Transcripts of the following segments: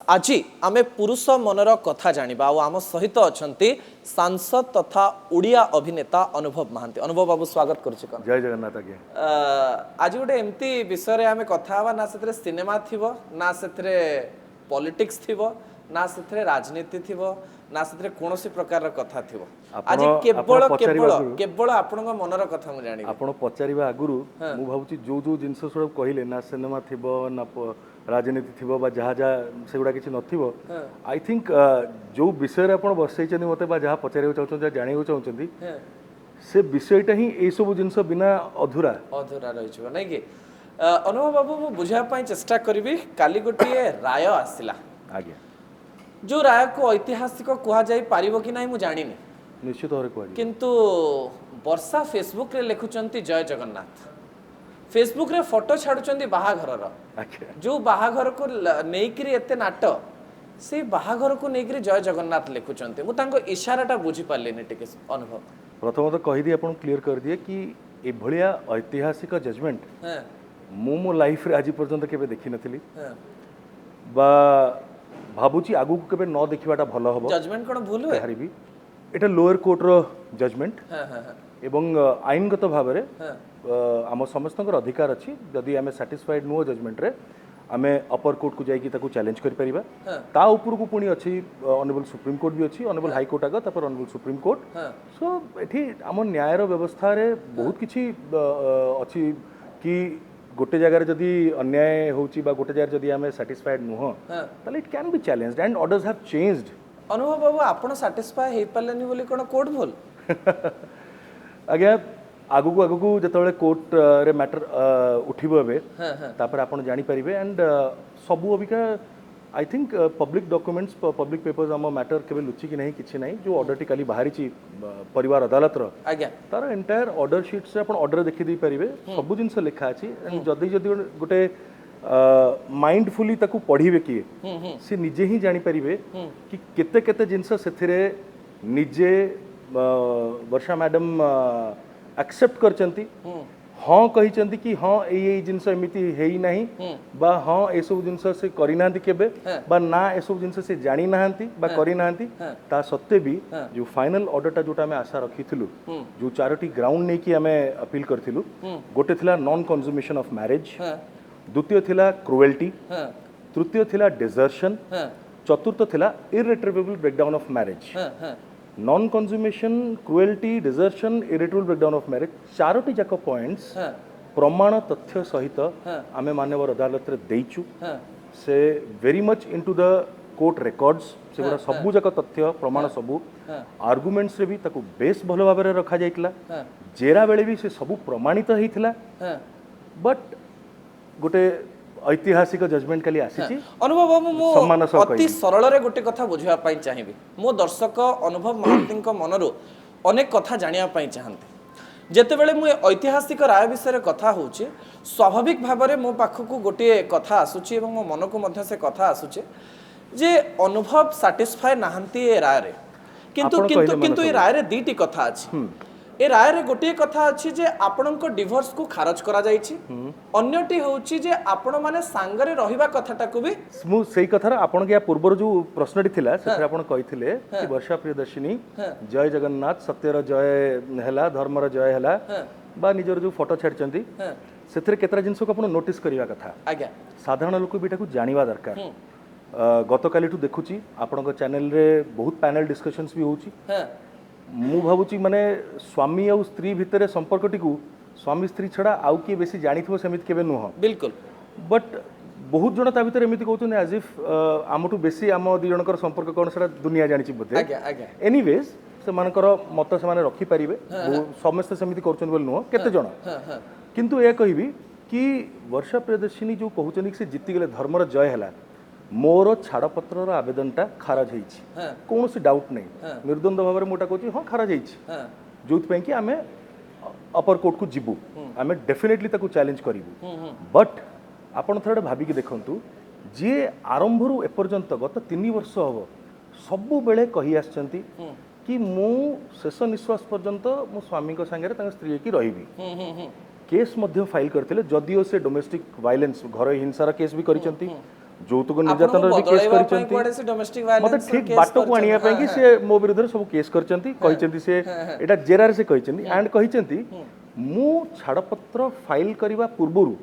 आज आमे पुरुष मनर कथा जानिबा आम सहित अच्छा सांसद तथा ओडिया अभिनेता अनुभव महांती। अनुभव बाबू स्वागत करुछि। जय जगन्नाथ आज्ञा। आज गोटे एमती विषय में कथा हवा ना से सिनेमा थिबो ना से पॉलिटिक्स थिबो ना से राजनीति थिबो ना से कोनोसी प्रकार कथा थिबो। आज केवल केवल केवल आपनका मनर कथा मु जानि। आपण पचारिबा आगुरु मु भाबुची जो जो जिंस सब कहिले ना सिनेमा थिबो ना राजनीति थिबो बा जहा जहा सेगुडा किछि नथिबो। आई थिंक जो विषय आपण बसैचनी मते बा जहा पचारिबा चाहउछन जानिबो चाहउछन से विषयटा ही ए सब जिंस बिना अधूरा अधूरा रहि छिबो नै कि। अनुभव बाबू मु बुझा पई चेष्टा करबी। काली गोटिए राय आसिला आज्ञा जो राय को ऐतिहासिक कुहा जाई पारिबो कि नाही मु जानिनी। निश्चित भाବରେ कुहा किंतु वर्षा फेसबुक रे लिखुचंती जय जगन्नाथ। फेसबुक रे फोटो छाडुचंती बाहाघरर। जो बाहाघर को नेइकरी एते नाट से बाहाघर को नेइकरी जय जगन्नाथ लिखुचंती। मु तांको इशाराटा बुझी पालेनी टिके अनुभव। प्रथमतः कहि दिए आपण क्लियर कर दिए कि ए भलिया ऐतिहासिक जजमेंट मो लाइफ रे आज पर्यंत केबे देखि नथिली बा भाबुची आगु को केबे न देखिबाटा भलो हबो। जजमेंट कोन भूल होय हारिबी एटा लोअर कोर्ट रो जजमेंट एवं आईनगत भाव में आम समस्त अधिकार अच्छी जदि आम सैटिस्फाइड नुह जजमेंट रे आमे अपर कोर्ट को जाइए चैलेंज कर परिबा। ता ऊपर को पुणी अच्छी ऑनरेबल सुप्रीम कोर्ट भी अच्छी ऑनरेबल हाई कोर्ट आगे तापर ऑनरेबल सुप्रीम कोर्ट। सो एठी आम न्यायर व्यवस्था रे बहुत किछि अच्छी कि गोटे जगह जदि अन्याय होची बा गोटे जगह जदि आमे सैटिस्फाइड नुह ताले it can be challenged and orders have changed. अनुभव बाबू आपण सैटिस्फाई हे पालेनी बोली कोन कोर्ट भूल आज्ञा आगु जो कोर्ट रे मैटर उठिबो एबे तापर आपण जानि परिबे एंड सबु Abika I think public documents public papers आम मैटर केबे लुचि कि नहीं किछि नहीं। जो ऑर्डर टी काली बाहरी छि परिवार अदालत रो आज्ञा तार एंटायर ऑर्डर शीट से आपण ऑर्डर देखि दी परिबे सबु जिंस लिखा अछि एंड जदी जदी गोटे माइंडफुली ताकू पढ़िबे किए से निजे ही जानि परिबे कि केते केते जिंस सेथिरे निजे वर्षा मैडम एक्सेप्ट करचंती हाँ कहिचंती कि हाँ ए जिनस एमिति हेई नाही बा हाँ ए सब जिनस से करि नांती केबे बा ना ए सब जिनस से जानि नांती बा करि नांती ता सत्ते भी जो फाइनल ऑर्डरटा जोटा में आशा रखिथिलु जो चारोटी ग्राउंड नै कि हमें अपील करथिलु गोटे थिला नॉन कंज्यूमेशन ऑफ मैरिज द्वितीय थिला क्रुएल्टी तृतीय थिला डिजर्शन चतुर्थ थिला irretrievable breakdown of marriage. Non consummation cruelty desertion irretrievable breakdown of marriage चारोटी जाक पॉइंट्स प्रमाण तथ्य सहित आमे माननीय अदालत रे देइचु से very much into the court records से गुडा सबु जाक तथ्य प्रमाण सबु आर्गुमेंट्स रे भी ताकू बेस भलो भाबे रे रखा जाइतला जेरा बेले भी से सबु प्रमाणित हेइतला बट गोटे ऐतिहासिक जजमेंट काली आसी। अनुभव बाबू मो अति सरल रे गोटे कथा बुझिया पाई चाहिबी। मो दर्शक अनुभव महांती मनरु अनेक कथा जानिया पाई चाहते जेतेबेले मु ऐतिहासिक राय विषय कथा होउची स्वाभाविक भाव में मो पाखकू गोटे कथा आसुची एवं मो मन को मध्य से कथा आसुची जे अनुभव सैटिस्फाई नाहंती ए राय रे किंतु किंतु किंतु ए राय रे दीटी कथा अछि। ए राय रे गोटे कथा अछि जे आपणको डिवोर्स को खारज करा जाईछि अन्यटी होउछि जे आपण माने सांगरे रहिबा कथाटा को भी मु सेही कथा आपण के पूर्व जो प्रश्नटी थिला सेथरे आपण कहिथिले कि वर्षा प्रियदर्शिनी जय जगन्नाथ सत्यर जय हैला धर्मर जय हैला बा निजर जो फोटो छाडचंती सेथरे केतरा जिंस को आपण नोटिस करिवा कथा आज्ञा साधारण लोक बिटा को जानिबा दरकार। गतकाली ठू देखुची आपण चैनल रे बहुत पैनल डिस्कशंस भी होउची मु भावुची माने स्वामी और स्त्री भितर संपर्कटी को स्वामी स्त्री छड़ा आउ किए बेसी जानिथिबो समिति केबे नुह बिल्कुल बट बहुत जण ता भितर एमिति कहउछन एज इफ आमटू बेसी आम दि जनकर संपर्क कोन सेटा दुनिया जानिछि बदे आज्ञा आज्ञा एनीवेज से मानकर मत से माने रखि परिबे समस्त समिति करछन बोल नुह केते जण किंतु ए कहिबी कि वर्षा प्रियदर्शिनी जो कहउछन कि से जीति गेले धर्मर जय हला मोर छाड़पत्र आवेदनटा खारज होइछि कौन सी डाउट नहीं निर्द्वंद भाव में मोटा कहूँ हाँ खारज होइछि जो कि आमे अपर कोर्ट को जीवु आमे डेफिनेटली ताकू चैलेंज करिवु बट आपण थोड़े भाविकी देखंतु जे आरंभरू एपर्यंत गत 3 वर्ष हबो सबु बेले कहि आछंती कि मु शेष निश्वास पर्यंत मो स्वामी को संगे तांग स्त्री की रहिबी केस मध्य फाइल करथिले जदिओ से डोमेस्टिक वायलेंस घर हिंसार केस भी करिसंती ଯୌତୁକ ନିର୍ଯାତନାର ବି କେସ୍ କରିଛନ୍ତି ମତେ ଠିକ ବାଟକୁ ଆଣିବା ପାଇଁ କି ସେ ମୋ ବିରୁଦ୍ଧରେ ସବୁ କେସ୍ କରିଛନ୍ତି କହିଛନ୍ତି ସେ ଏଇଟା ଜେରାରେ ସେ କହିଛନ୍ତି ଆଣ୍ଡ କହିଛନ୍ତି ମୁଁ ଛାଡ଼ପତ୍ର ଫାଇଲ କରିବା ପୂର୍ବରୁ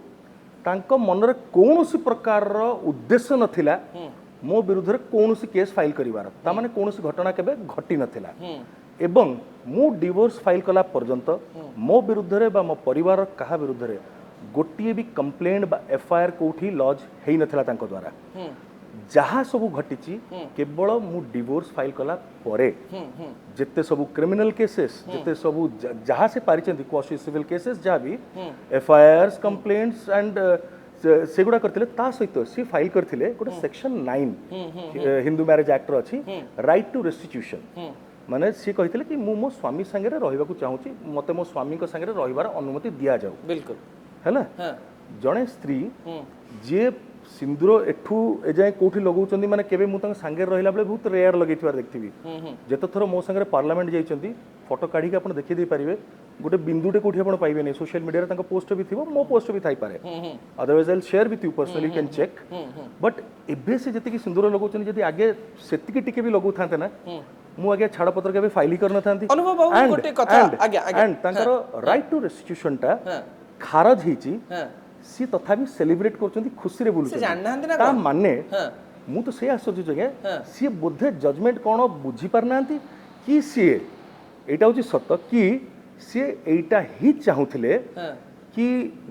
ତାଙ୍କ ମନରେ କୌଣସି ପ୍ରକାରର ଉଦ୍ଦେଶ୍ୟ ନଥିଲା ମୋ ବିରୁଦ୍ଧରେ କୌଣସି କେସ୍ ଫାଇଲ କରିବାର ତାମାନେ କୌଣସି ଘଟଣା କେବେ ଘଟି ନଥିଲା ଏବଂ ମୁଁ ଡିଭୋର୍ସ ଫାଇଲ କଲା ପର୍ଯ୍ୟନ୍ତ ମୋ ବିରୁଦ୍ଧରେ ବା ମୋ ପରିବାର କାହା ବିରୁଦ୍ଧରେ ଗୋଟିଏ ବି କମ୍ପ୍ଲେଣ୍ଟ ବା ଏଫଆଇଆର କୋଉଠି ଲଜ୍ ହେଇନଥିଲା ତାଙ୍କ ଦ୍ୱାରା ଯାହା ସବୁ ଘଟିଛି କେବଳ ମୁଁ ଡିଭୋର୍ସ ଫାଇଲ କଲା ପରେ ଯେତେ ସବୁ କ୍ରିମିନାଲ କେसेस ଯେତେ ସବୁ ଯାହା ସେ ପାରିଛନ୍ତି କ୍ୱାସି ସିଭିଲ କେसेस ଯାହା ବି ଏଫଆଇଆର୍ସ କମ୍ପ୍ଲେଣ୍ଟସ୍ ଆଣ୍ଡ ସେଗୁଡ଼ା କରିଥିଲେ ତା ସହିତ ସେ ଫାଇଲ କରିଥିଲେ ଗୋଟେ ସେକ୍ସନ 9 ହିନ୍ଦୁ ମ୍ୟାରେଜ ଆକ୍ଟର ଅଛି ରାଇଟ୍ ଟୁ ରେଷ୍ଟିଟ୍ୟୁସନ ମାନେ ସେ କହିଥିଲେ କି ମୁଁ ମୋ ସ୍ୱାମୀ ସାଙ୍ଗରେ ରହିବାକୁ ଚାହୁଁଛି ମୋତେ ମୋ ସ୍ୱାମୀଙ୍କ ସାଙ୍ଗରେ ରହିବାର ଅନୁମତି ଦିଆଯାଉ बिल्कुल ହେଲା ଜଣେ ସ୍ତ୍ରୀ ଯିଏ ସିନ୍ଦୁର ଏଠୁ ଏଯାଏଁ କୋଉଠି ଲଗାଉଛନ୍ତି ମାନେ କେବେ ମୁଁ ତାଙ୍କ ସାଙ୍ଗରେ ରହିଲା ବେଳେ ବହୁତ ରେୟାର ଲଗେଇଥିବାର ଦେଖିଥିବି ଯେତେ ଥର ମୋ ସାଙ୍ଗରେ ପାର୍ଲାମେଣ୍ଟ ଯାଇଛନ୍ତି ଫଟୋ କାଢ଼ିକି ଆପଣ ଦେଖି ଦେଇପାରିବେ ଗୋଟେ ବିନ୍ଦୁଟେ କୋଉଠି ଆପଣ ପାଇବେନି ସୋସିଆଲ ମିଡ଼ିଆରେ ତାଙ୍କ ପୋଷ୍ଟ ବି ଥିବ ମୋ ପୋଷ୍ଟ ବି ଥାଇପାରେ otherwise I share with you personally can check but ଏବେ ସେ ଯେତିକି ସିନ୍ଦୁର ଲଗାଉଛନ୍ତି ଯଦି ଆଗେ ସେତିକି ଟିକେ ବି ଲଗାଉଥାନ୍ତେ ନା ମୁଁ ଆଜ୍ଞା ଛାଡ଼ପତ୍ର କେବେ ଫାଇଲ କରିନଥାନ୍ତି ଆଣ୍ଡ ତାଙ୍କର ରାଇଟ୍ ଟୁ ରେଷ୍ଟିଟ୍ୟୁସନଟା ଖାରଜ ହେଇଛି सी तथापि सेलिब्रेट करछंती खुशी रे बोलु ता माने मु तो से आश्चर्य जगह सी बोधे जजमेंट कोन बुझी पार नांती कि सी एटा होची सत कि सी एटा ही चाहुथिले कि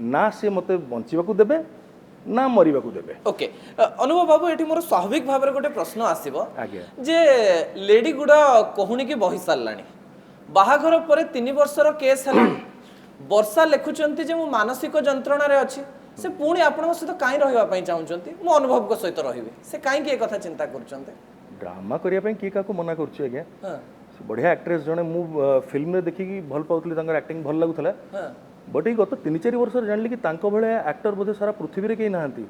ना से मते बंचिबा को देबे ना मरिबा को देबे ओके अनुभव बाबू एठी मोर स्वाभाविक भाबरे गोटे प्रश्न आसीबो जे लेडी गुडा कोहुनी की बहि सारलानी बाहाघर परे 3 वर्षर केस हलानी वर्षा लिखुचंती जे मु मानसिक जंत्रणा रे अछि से पुणी आपन सहित काई रहबा पई चाहुचंती मु अनुभव को सहित रहिबे से काई के कथा चिंता करचंते ड्रामा करिया पई की काको मना करछु आज्ञा से बढ़िया एक्ट्रेस जने मु फिल्म रे देखि की भल पाउतली तांकर एक्टिंग भल लागुथला बट ई गत 3-4 वर्ष जानली कि तांको भले एक्टर बोधे सारा पृथ्वी रे केही नाहंती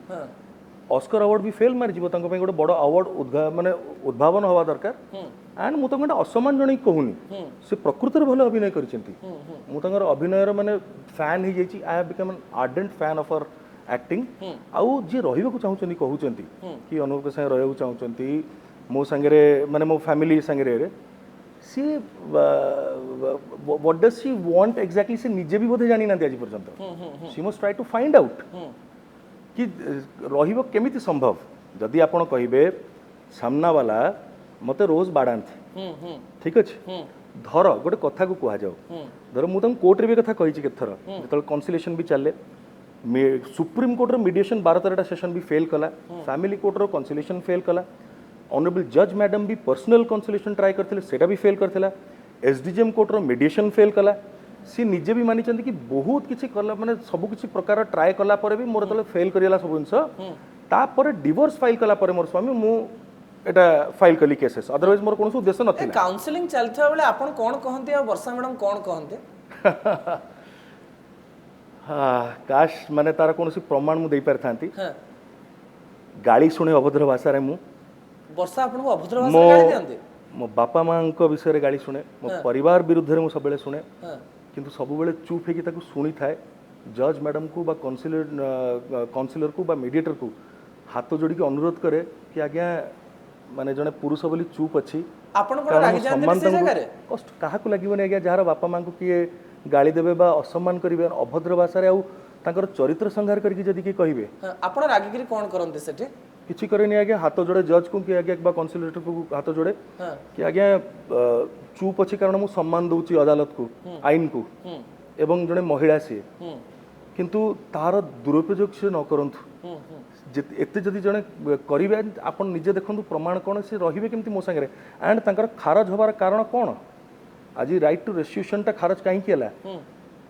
ऑस्कर अवार्ड भी फेल मार जीवो तांको पई गोटे बड़ अवार्ड माने उद्भावन हवा दरकार एंड मु गोटे असम्मान जणे कहूनी से प्रकृति रे भले अभिनय करिसेंती मु तांकर अभिनय रे माने फैन ही जाईची I have become an ardent fan of her acting आउ जे रहिबा को चाहुचंती कहउचंती कि अनुप के संगे रहिबा को चाहुचंती मो संगे माने मो फैमिली संगे रे सी what does she want exactly से निजे भी बोधे जानी नांती आज पर्यंत she must try to find out कि रहिबो केमिति संभव जदि आपण कहिबे सामना वाला मते रोज बाडांती ठीक अछि धर गोटे कथा को कहा जाओ धर मु तम कोर्ट रे भी कथा कहिछि केथर जतल कॉन्सिलेशन भी चले सुप्रीम कोर्ट रो मीडिएशन 12-13 सेशन भी फेल कला फैमिली कोर्ट रो कॉन्सिलेशन फेल कला ऑनरेबल जज मैडम भी पर्सनल कॉन्सिलेशन ट्राई करथिले सेटा भी फेल करथिला एसडीजेएम कोर्ट रो मीडिएशन फेल कला सी निजे भी मानी कि बहुत किसी कला माने सब किसी प्रकार ट्राए कला पर भी मोर तले फेल करियला सब जिंस तापर डिवोर्स फाइल कला पर मोर स्वामी मु एटा फाइल कली केसेस अदरवाइज मोर कोनसो उद्देश्य नथिला काउंसलिंग चलथा बेले आपण कोन कहंते आ वर्षा मैडम कोन कहंते हां काश माने तार कोनसी प्रमाण मु देई परथांती गाली सुने अभद्र भाषा रे मु वर्षा आपण को अभद्र भाषा रे गाली देंते मो बापा मां को विषय रे गाली सुने मो परिवार विरुद्ध रे मु सब बेले सुने किंतु सब बेले चुप हे कि ताको सुनी थाए जज मैडम को बा काउंसिलर को बा मीडिएटर को हाथ जोड़ी के अनुरोध करे कि आज्ञा माने जने पुरुष बोली चुप अछि आपण को रागी जानते से जगह रे कष्ट काहा को लागिबो ने आज्ञा जार बापा मां को किए गाली देबे बा असम्मान करिवे अभद्र भाषा रे आ ताकर चरित्र संहार करके जदी के कहिबे आपण रागी करी कोन करंते सेठी किछि करेनी आज्ञा हाथ जोड़े जज को कि आज्ञा बा काउंसिलर को हाथ जोड़े कि आज्ञा चुप अछि कारण मु सम्मान दउची अदालत को आईन को एवं जने महिला से किंतु तार दुरुपयोग से न करंतु एते जदि जने करिवे आपण निजे देखंतु प्रमाण कोन से रहिबे केमति मो संगे एंड ताकर खारज होबार कारण कोन आज राइट टू रेस्टिट्यूशन ता खारज काहे केला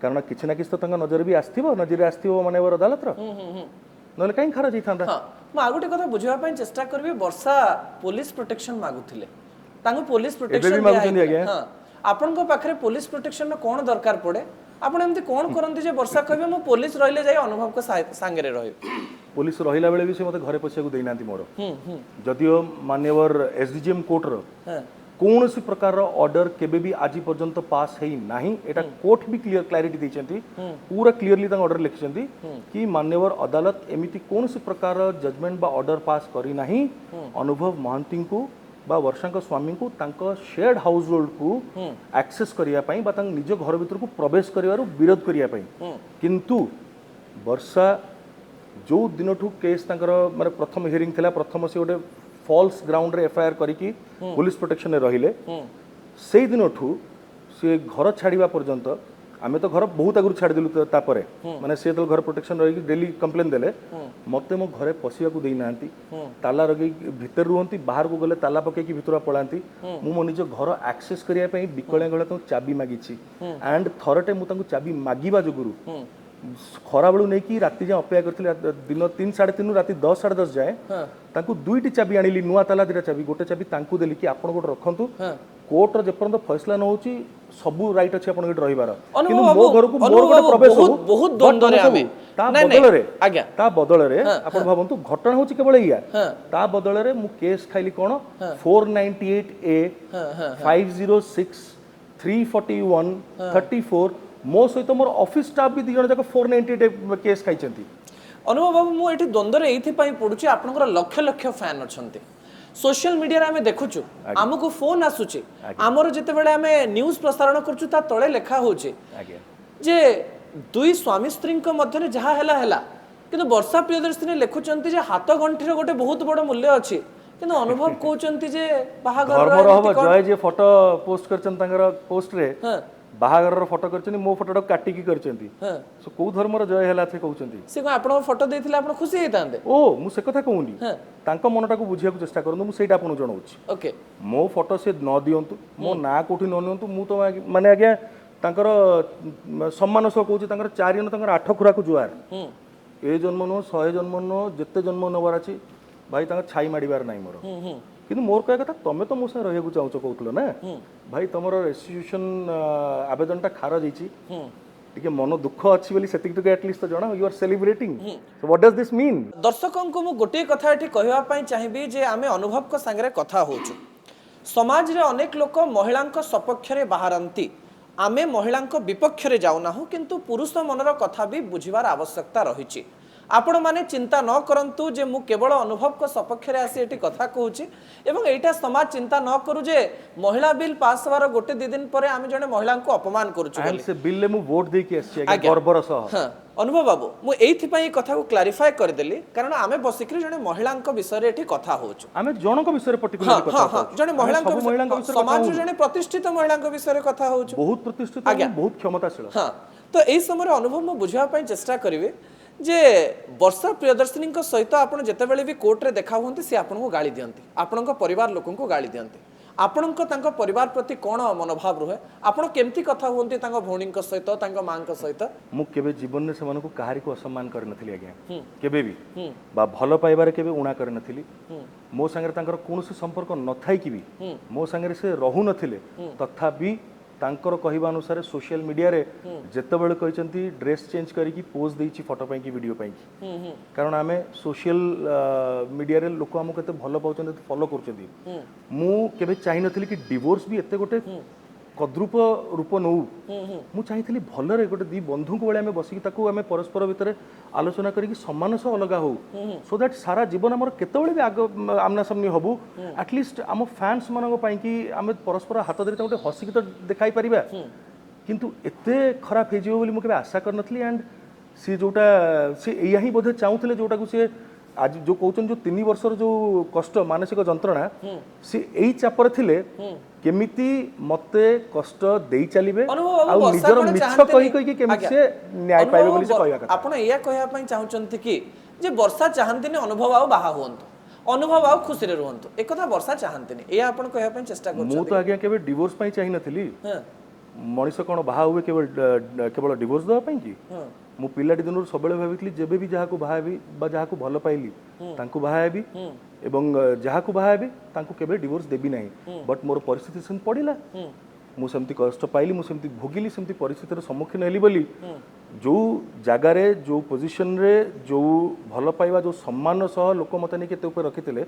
कारण किछि ना किछि तो तांका नजर भी आस्थिबो नजर आस्थिबो माने वर अदालत रो नले काहे खारज हिथांदा हां म आगुटे कथा बुझिबा पय चेष्टा करबे वर्षा पुलिस प्रोटेक्शन मागुथिले तांको पुलिस प्रोटेक्शन हां आपण को पाखरे पुलिस प्रोटेक्शन न कोन दरकार पड़े आपण एमती कोन करंती जे वर्षा कहबे म पुलिस रहिले जाय अनुभव को संगे रे रहि पुलिस रहिला बेले भी से मते घरे पछिया को देइनांती मोर जदियो मान्यवर एसडीजीएम कोर्ट रो कौन सी प्रकार ऑर्डर केबे भी आज पर्यंत पास है नहीं एटा कोर्ट भी क्लियर क्लैरिटी देछंती पूरा क्लियरली तंग ऑर्डर लिखिसंती कि मान्यवर अदालत एमिति कौन सी प्रकार जजमेंट बा ऑर्डर पास करी नहीं अनुभव महांती को बा वर्षांक स्वामी को तांको शेयर्ड हाउस होल्ड को एक्सेस करिया पई बा तांग निज घर भीतर को प्रवेश करिवार विरोध करिया पई किंतु वर्षा जो दिन ठू केस तांकर माने प्रथम हियरिंग थिला प्रथम से गोटे फॉल्स ग्राउंड रे एफआईआर करिकी पुलिस प्रोटेक्शन रे रहिले सेई दिन ठू से घर छाड़िबा पर्यंत आमे तो घर बहुत आगु छाड़ देलु तापरे माने से तो घर प्रोटेक्शन रही डेली कंप्लेन देले मते मो घरे पसिया को देई नांती ताला रगी भीतर रुहंती बाहर को गले ताला पके की भीतर पळांती मु मो निज घर एक्सेस करिया पई बिकळे गळे तो चाबी मागिछि एंड थरटे मु तांको चाबी मागिबा जोगुरु खरा बेलू नहीं कि राति जाए अपेक्षा करते दिन 3 साढ़े 3 राति 10 साढ़े 10 जाए तांको दुईटी चाबी आनिली नुआ ताला दिटा चाबी गोटे चाबी तांको देली कि आपण गोटे रखंतु कोर्ट जे पर्यंत फैसला न होची सबु राइट अछि आपण गोटे रहिबार किंतु मो घर को मोर गोटे प्रवेश हो बहुत द्वंद्व रे आमे ता बदल रे आपण भाबंतु घटना होची केवल इया ता बदल रे मु केस खाइली कोन 498 ए 506 341 34 मो सहित मोर ऑफिस स्टाफ भी दिजण जाक 498 केस खाइचंती अनुभव बाबू मु एठी द्वंद्व रे एथि पई पडुची आपनकर लक्ष लक्ष फैन अछंती सोशल मीडिया रे हमें देखुछु हमको फोन आसुची हमर जते बेले हमें न्यूज़ प्रसारण करछु ता तळे लेखा होचे जे दुई स्वामी स्त्री को मध्य रे जहा हैला हैला किंतु वर्षा प्रियदर्शिनी लेखुचंती जे हाथ गंठी रे गोटे बहुत बड़ मूल्य अछि किंतु अनुभव कहउचंती जे बाहागर रो जय जे फोटो पोस्ट करचन तांगर पोस्ट रे बाहागर फोटो करचनी मो फोटो काटी की करचंती सो को धर्म रो जय हैला थे कहउचंती से को आपण फोटो देथिले आपण खुशी हेतांदे ओ मु से कथा कहउनी तांको मनटा को बुझिया को चेष्टा करनु मु सेटा आपण जणौछि ओके मो फोटो से न दियंतु मो ना कोठी न नियंतु मु तो माने आज्ञा तांकर सम्मान सह कहउछि तांकर चारि न तांकर आठ खुरा को जुआर ए जन्म न 100 जन्म न जत्ते जन्म नवार अछि भाई तांकर छाई माडिबार नाही मोर किंतु मोर कह कथा तमे तो मो से रहिया को चाहछो कहउतलो ना भाई तमरो रेस्टिट्यूशन आवेदनटा खार जाईची टिके मन दुख अछि बोली सेतिक तो एटलीस्ट तो जणा you are celebrating so what does this mean दर्शकों को मु गोटे कथा एठी कहवा पई चाहिबी जे आमे अनुभव को संगे कथा होछु समाज रे अनेक लोक महिलांक सपक्ष रे बाहरंती आमे महिलांक विपक्ष रे जाउ नाहु किंतु पुरुष मनर कथा भी बुझिबार आवश्यकता रहिछि आपण माने चिंता न करंतु जे मु केवल अनुभव को सपक्ष रे आसी एठी कथा कहूची एवं एटा समाज चिंता न करू जे महिला बिल पास हवार गोटे दि दिन परे आमे जने महिला को अपमान करूछु बोली से बिल ले मु वोट दे के आसी गर्वर सह हां अनुभव बाबू मु एथि पई कथा को क्लैरिफाई कर देली कारण आमे बसिकरी जने महिला विषय रे एठी कथा होछु आमे जणक विषय रे पर्टिकुलर कथा हां जने महिला विषय समाज जने प्रतिष्ठित महिला विषय रे कथा होछु बहुत प्रतिष्ठित बहुत क्षमताशील हां तो एई समय अनुभव मु बुझवा पई चेष्टा करिवे जे वर्षा प्रियदर्शिनी सहित आप जितेबाला भी कोर्ट रे देखा हुंती से आपन को गाली दियंती आपन परिवार लोक को गाली दियंती आपन परिवार प्रति कौन मनोभाव रुहे आपन केमती कथा हुंती तांको भौणी सहित तांको मां सहित मु केबे जीवन में से को कहारी को असम्मान कर नथिली आज्ञा केबे भी बा भलो पाइबारे केबे उणा कर नथिली मो संगे तांकर कोनोसी संपर्क नथाई कि भी मो संगे से रहु नथिले तथापि तांकर कहवा अनुसार सोशल मीडिया रे जेते बेले कहचंती ड्रेस चेंज करिकी पोज देइची फोटो पई की वीडियो पई की कारण आमे सोशल मीडिया रे लोक हमको केते भलो पाउचंती फॉलो करचंती मु केबे चाहि नथिली कि डिवोर्स भी एते गोटे कद्रुप रूप नौ मु चाहिए भल रे गोटे दी बंधु को आम बसिक परस्पर भितर आलोचना करी सम्मान सह अलग हो सो दैट सारा जीवन आम केतबेले भी आग आमना सामनी हबु एटलिस्ट आम फैंस मान आम परस्पर हाथ धरी गोटे हसिक तो देखाई पारिबा किंतु एते खराब हो जिवो बोली मु केबे आशा करनथली एंड सी जोटा सी एया ही बोधे चाहूले जोटा को सी आज जो कहउछन जो 3 वर्षर जो कष्ट मानसिक जंत्रणा सी एई चापर थिले केमिति मते कष्ट देई चलिबे आ निजर मिछ कहि कहि केमिति से न्याय पाइबे बोली से कहया कथा आपण एया कहया पई चाहउछंती कि जे वर्षा चाहंतिनी अनुभव आ बाहा होंतो अनुभव आ खुशी रे रहंतो एक कथा वर्षा चाहंतिनी एया आपण कहया पई चेष्टा करछन मु तो आगे केबे डिवोर्स पई चाहि नथिली मनीष कोन बाहा हुए केवल डिवोर्स दवा पई कि मु पिलाटी दिन सब भावी जेबे भी जहाँ को बाहाबी बा जहाँ को भल पाइली तांको बाहाबी एवं जहाँ को बाहाबी तांको केबे डिवोर्स देबी नहीं बट मोर परिस्थिति सेम पड़िला मु सेमती कष्ट पाइली मु सेमती भोगिली सेमती परिस्थितिर सम्मुखीन हेली बोली जो जगार जो पोजिशन रे जो भल पाइबा जो सम्मान सह लोक मत नहीं केते ऊपर रखिथिले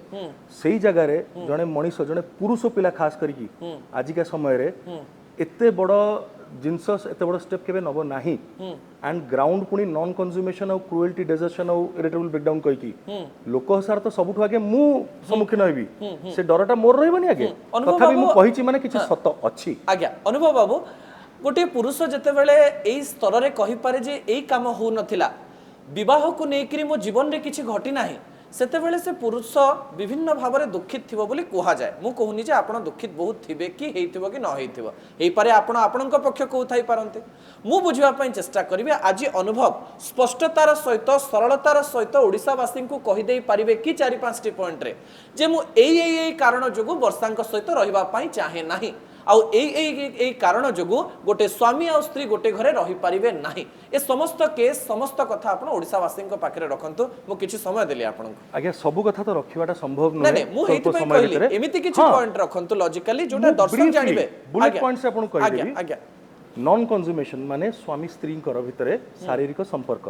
सेही जगार जड़े मनीष जड़े पुरुष पिला खास करिकी आजिका समय रे एते बड़ जिनस एते बड़ स्टेप केबे नबो नाही एंड ग्राउंड पुनी नॉन कंज्यूमेशन और क्रुएल्टी डेजर्शन और इरिटेबल ब्रेकडाउन कहि की लोक हसार तो सबुठ आगे मु सम्मुखीन होइबी से डरटा मोर रहबनी आगे तथापि मु कहिची माने किछि सत अछि आज्ञा अनुभव बाबू गोटे पुरुष जेतेबेले एई स्तर रे कहि पारे जे एई काम हो नथिला विवाह को नेकरी मो जीवन रे किछि घटी नाही सेतेबेले से पुरुष विभिन्न भाव में दुखित थिबो बोली कहा जाए मु कहूनी जे आपण दुखित बहुत थिबे कि हेइथिबो कि न हेइथिबो एई पारे आपण आपणक पक्ष कहउथाई पारंते मु बुझिबा पई चेष्टा करिवे आज अनुभव स्पष्टतार सहित सरलतार सहित ओडिसावासी को कहि देई पारिबे कि 4-5 टी पॉइंट रे जे मु एई कारण जोगु वर्षांक सहित रहिबा पई चाहे नाही आउ एई कारण जोगु गोटे स्वामी आ स्त्री गोटे घरे रही पारिबे नाही ए समस्त केस समस्त कथा आपण ओडिसावासी पाखरे रखंतु मु किछि समय देली आपण आज्ञा सब कथा तो रखिबाटा संभव नै नै मु हेति पई कहली एमिति किछि पॉइंट रखंतु लॉजिकली जोटा दर्शक जानिबे बुलेट पॉइंट्स आपण कहि देबी आज्ञा नॉन कंज्यूमेशन माने स्वामी स्त्री भितरे शारीरिक संपर्क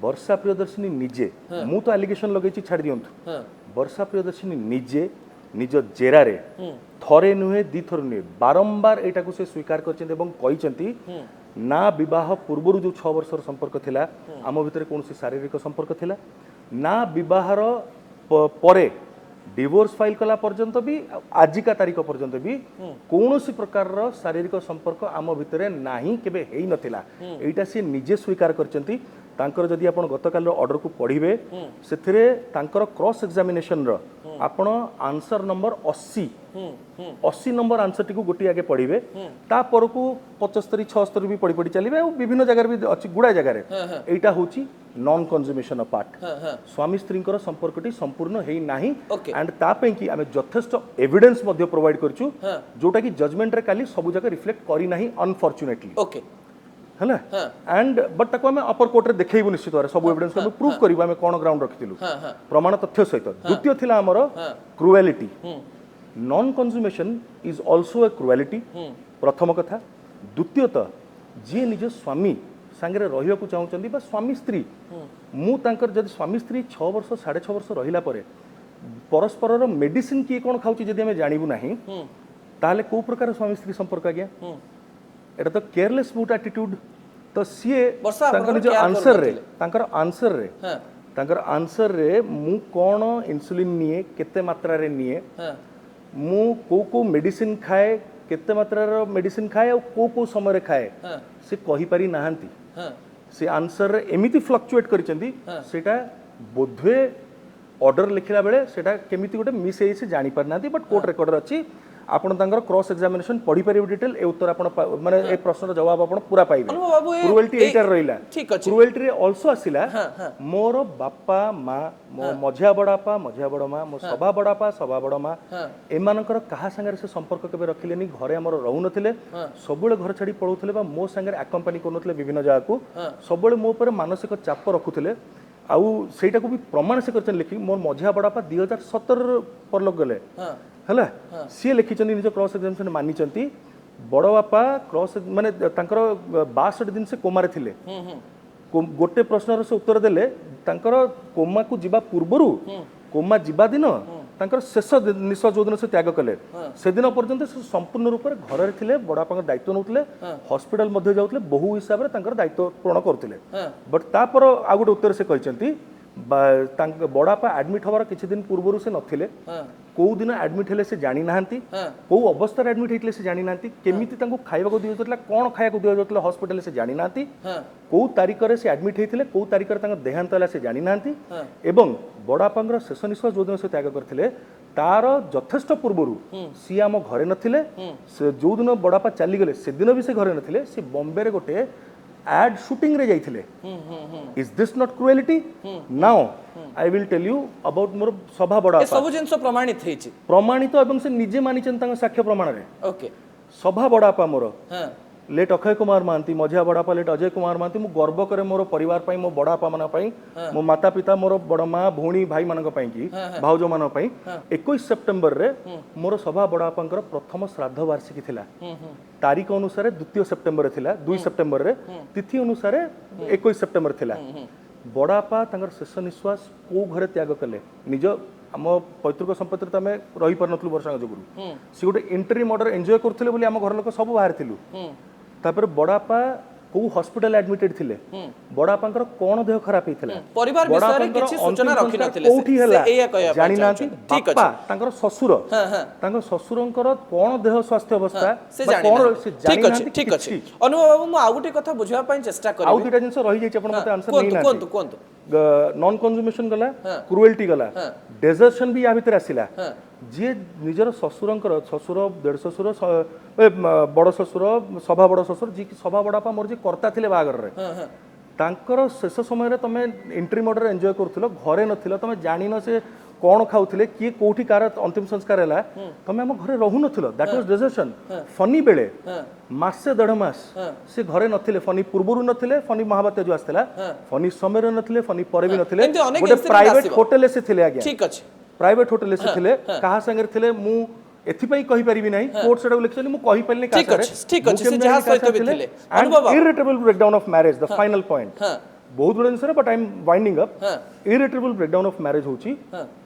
वर्षा प्रियदर्शिनी निजे मु तो एलिगेशन लगेछि छाड़ दियंतु वर्षा प्रियदर्शिनी निजे निज जेरारे थरे नुहे दी थर नुहे बारंबार एटा को से स्वीकार करछन्ते एवं कहिसंती ना विवाह पूर्व जो 6 वर्षर संपर्क थिला आम भितर कोनसी शारीरिक संपर्क थिला ना विवाहर परे डिवोर्स फाइल कला पर्यंत भी आजिका तारीख पर्यंत भी कौनसी प्रकार शारीरिक संपर्क आम भितर नाही केबे हेई नथिला एटा से निजे स्वीकार करछन्ती तांकर जदि आपण गतकाल ऑर्डर को पढ़िबे सेथिरे तांकर क्रॉस एग्जामिनेशन रो आपण answer number 80 number answer T को गोटी आगे पढ़िबे ता पर को 75 76 भी पढ़ी पढ़ी चलिबे और विभिन्न जगह भी अछि गुडा जगह रे एटा होची नॉन कंज्यूमेशन ऑफ पार्ट स्वामी स्त्रींकर संपर्कटी संपूर्ण हेई नाही एंड ता पे कि आमे यथेष्ट एविडेंस मध्ये प्रोवाइड करछु जोटा कि जजमेंट रे काली सब जगह रिफ्लेक्ट करी नाही अनफॉर्चुनेटली ओके है एंड बट ताको आमे अपर कोर्ट रे देखैबु निश्चित भाବରେ सब एविडेंस को प्रूफ करिबा आमे कोन ग्राउंड रखितिलु प्रमाण तथ्य सहित द्वितीय थिला हमर cruelty non consummation is also a cruelty प्रथम कथा द्वितीयतः जे निज स्वामी सांगरे रहिया को चाहुचंदी बा स्वामी स्त्री मु तांकर जदि स्वामी स्त्री 6 वर्ष 6.5 वर्ष रहिला परे परस्पर मेडिसिन की कोन खाउची जदि हमें जानिबु नाही ताले को प्रकार स्वामी स्त्री संपर्क आज्ञा एटा तो केयरलेस बूट एटीट्यूड तो सीए तांकर निज आंसर रे मु कोन इंसुलिन निए केते मात्रा रे निए मु को मेडिसिन खाए केते मात्रा रो मेडिसिन खाए और को समय रे खाए से कहि पारी नाहंती से आंसर रे एमिति फ्लक्चुएट करिसेंती सेटा बोधवे ऑर्डर लिखिला बेले सेटा केमिति गोटे मिस हे से जानि पारनाती बट कोर्ट रिकॉर्डर अछि आपण तांगर क्रॉस एग्जामिनेशन पढ़ी पारिबे डिटेल ए उत्तर आपण माने ए प्रश्नर जवाब आपण पूरा पाइबे क्रुएल्टी एटर रहिला क्रुएल्टी रे आल्सो आसिला मोर बापा मां मो मझिया बड़ापा मझिया बड़ मां मो सभा बड़ापा सभा बड़ मां एमानकर कहा संगे से संपर्क केबे रखिलेनी घरे हमर रहउ नथिले सबले घर छाडी पळौथिले बा मो संगे अकम्पनी करनथिले विभिन्न जगह को सबले मो ऊपर मानसिक चाप रखुथिले आउ सेटा को भी प्रमाण से करछन लिखि मोर मझिया बड़ापा 2017 पर लग गले हला सी लिखिचंदी निज क्रॉस एग्जामिनेशन मानिचंती बड़ बापा क्रॉस माने तांकर 62 दिन से कोमा रे थिले गोटे प्रश्नर से उत्तर देले तांकर कोमा को जिबा पूर्वरु कोमा जिबा दिन तांकर शेष निश्वास जो दिन से त्याग कले से दिन पर्यंत से संपूर्ण रूप से घर रे थिले बड़ बापा दायित्व नउतले हॉस्पिटल मध्ये जाउतले बहु हिसाब रे तांकर दायित्व पूर्ण करथिले बट तापर आ गोटे उत्तर से कहिचंती बड़ बापा एडमिट हबार किछि दिन पूर्वरु से नथिले को दिन एडमिट हेले से जानि नाहंती को अवस्था रे एडमिट हेतले से जानि नाहंती केमिति तांको खाइबा को दियो जतला कोन खाया को दियो जतला हॉस्पिटल से जानि नाहंती को तारीख रे से एडमिट हेतिले को तारीख रे तांको देहांत होला से जानि नाहंती एवं बड़ बापांगर शेष निश्वास जो दिन से त्याग करथिले तार यथेष्ट पूर्वरु सी आम घरे नथिले से जो दिन बड़ बापा चली गले से दिन भी से घरे नथिले से बॉम्बे रे गोटे एड शूटिंग रे जाइथिले is this not cruelty now I will tell you about मोर सभा बड़ा सब जिंस प्रमाणित प्रमाणित एवं से निजे मानिचन तांग साक्ष्य प्रमाण रे ओके सभा बड़ापा मोर लेट अक्षय कुमार महांती मझिया बड़ापा लेट अजय कुमार महांती मु गर्व करे मोर परिवार पई मो बड़ापा मन पई मो माता पिता मोर बड़ माँ भौणी भाई मानक पई की भाउज मान पई 21 सेप्टेम्बर रे मोर सभा बड़ापांकर प्रथम श्राद्ध वार्षिकी थिला तारीख अनुसार 2 सेप्टेम्बर थिला 2 सेप्टेम्बर रे तिथि अनुसार 21 सेप्टेम्बर थिला बड़ापा तांकर शेष निश्वास को घरे त्याग कले निज आम पैतृक संपत्ति तो आम रही पार नथलु वर्षा जोगुरु सी गोटे एंट्री मर्डर एंजॉय करथिले बोली आम घर लोक सब बाहर थिलु तापर बड़ापा को हॉस्पिटल एडमिटेड थिले बड़ापांकर कोन देह खराब हेतिला परिवार विषय रे किछि सूचना रखि नथिले कोठी हला से एया कहया जानि नाथि ठीक अछि तांकर ससुर तांकर ससुरंकर कोन देह स्वास्थ्य अवस्था से जानि ठीक अछि अनुभव बाबू मु आ गुटे कथा बुझवा पई चेष्टा करिवे आउ दुटा जिंस रहि जाय आपण मते आंसर नै ना कोंतु नॉन कंज्यूमेशन गला क्रुएल्टी गला डेजर्शन भी या भीतर आसिला जे निजर ससुरंकर ससुर देढ़ ससुर बड़ ससुर सभा बड़ ससुर जी सभा बड़ापा मोर जे कर्ता थिले बागर रे तांकर शेष समय रे तमे एंट्री मर्डर एंजॉय करथिलो घरे नथिलो तमे जानिनो से कोन खाउथिले की कोठी कार अंतिम संस्कार हला तमे हम घरे रहु नथिलो दैट वाज डेजर्शन फनी बेले मासे 1.5 मास से घरे नथिले फनी पूर्वरु नथिले फनी महाबात्या जो आस्थिला फनी समय रे नथिले फनी परे भी नथिले गोटे प्राइवेट होटल से थिले आज्ञा ठीक अछि प्राइवेट होटल से थिले कहा संगे थिले मु एथिपई कहि परिबि नै कोर्ट सेडा इलेक्शन मु कहि परले का ठीक अछि से जहां सहित भी थिले अनुभव irritable breakdown of marriage the final point बहुत बड़ जिनस but I am winding up irritable breakdown of marriage होची